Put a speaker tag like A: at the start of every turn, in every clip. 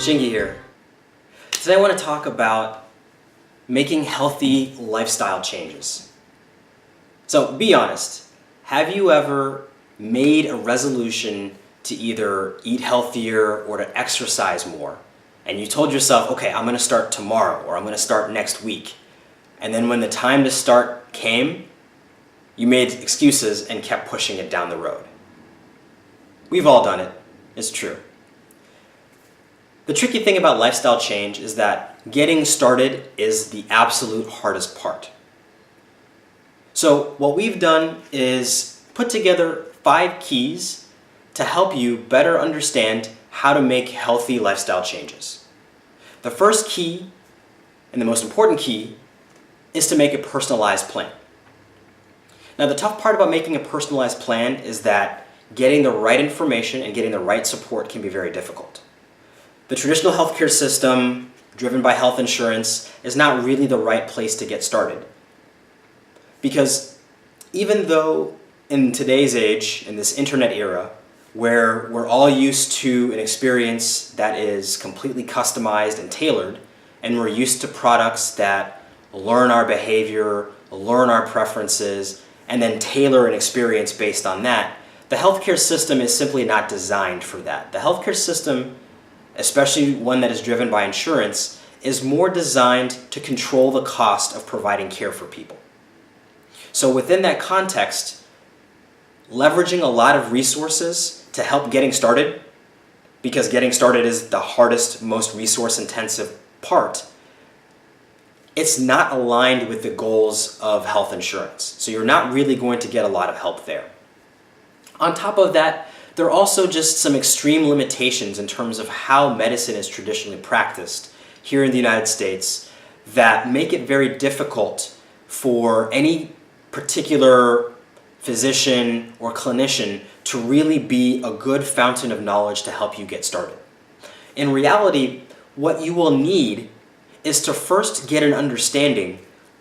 A: Shingi here. Today I want to talk about making healthy lifestyle changes. So be honest, have you ever made a resolution to either eat healthier or to exercise more? And you told yourself, okay, I'm going to start tomorrow or I'm going to start next week. And then when the time to start came, you made excuses and kept pushing it down the road. We've all done it. It's true. The tricky thing about lifestyle change is that getting started is the absolute hardest part. So what we've done is put together 5 keys to help you better understand how to make healthy lifestyle changes. The first key, and the most important key, is to make a personalized plan. Now the tough part about making a personalized plan is that getting the right information and getting the right support can be very difficult. The traditional healthcare system, driven by health insurance, is not really the right place to get started. Because even though in today's age, in this internet era, where we're all used to an experience that is completely customized and tailored, and we're used to products that learn our behavior, learn our preferences, and then tailor an experience based on that, the healthcare system is simply not designed for that. The healthcare system, especially one that is driven by insurance, is more designed to control the cost of providing care for people. So within that context, leveraging a lot of resources to help getting started, because getting started is the hardest, most resource-intensive part, it's not aligned with the goals of health insurance. So you're not really going to get a lot of help there. On top of that, there are also just some extreme limitations in terms of how medicine is traditionally practiced here in the United States that make it very difficult for any particular physician or clinician to really be a good fountain of knowledge to help you get started. In reality, what you will need is to first get an understanding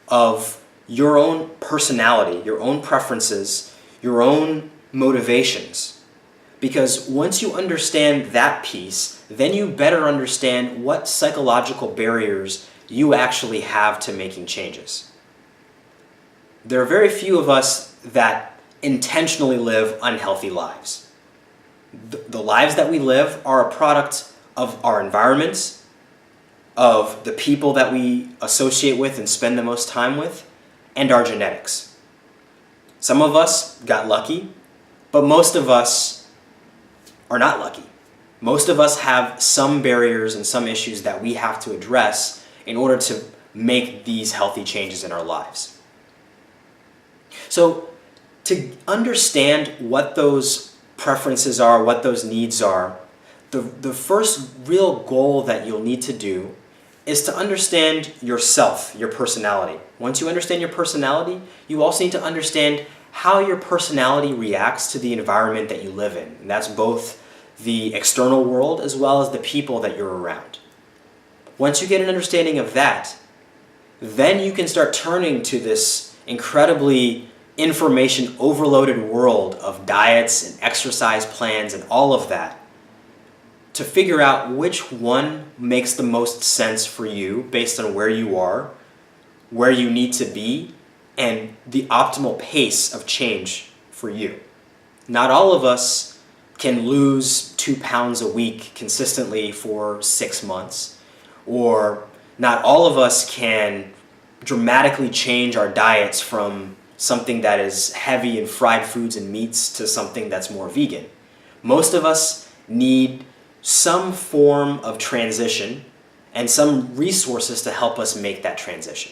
A: of your own personality, your own preferences, your own motivations. Because once you understand that piece, then you better understand what psychological barriers you actually have to making changes. There are very few of us that intentionally live unhealthy lives. The lives that we live are a product of our environments, of the people that we associate with and spend the most time with, and our genetics. Some of us got lucky, but most of us are not lucky. Most of us have some barriers and some issues that we have to address in order to make these healthy changes in our lives. So to understand what those preferences are, what those needs are, the first real goal that you'll need to do is to understand yourself, your personality. Once you understand your personality, you also need to understand how your personality reacts to the environment that you live in. And that's both the external world as well as the people that you're around. Once you get an understanding of that, then you can start turning to this incredibly information overloaded world of diets and exercise plans and all of that to figure out which one makes the most sense for you based on where you are, where you need to be, and the optimal pace of change for you. Not all of us can lose 2 pounds a week consistently for 6 months, or not all of us can dramatically change our diets from something that is heavy in fried foods and meats to something that's more vegan. Most of us need some form of transition and some resources to help us make that transition.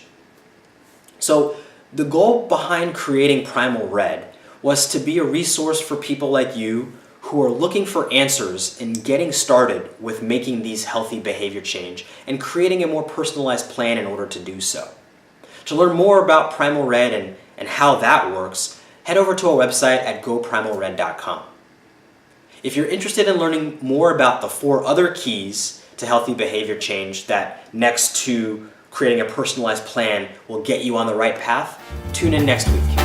A: So the goal behind creating Primal Red was to be a resource for people like you who are looking for answers in getting started with making these healthy behavior change and creating a more personalized plan in order to do so. To learn more about Primal Red and how that works, head over to our website at goprimalred.com. If you're interested in learning more about the 4 other keys to healthy behavior change that, next to creating a personalized plan, will get you on the right path, tune in next week.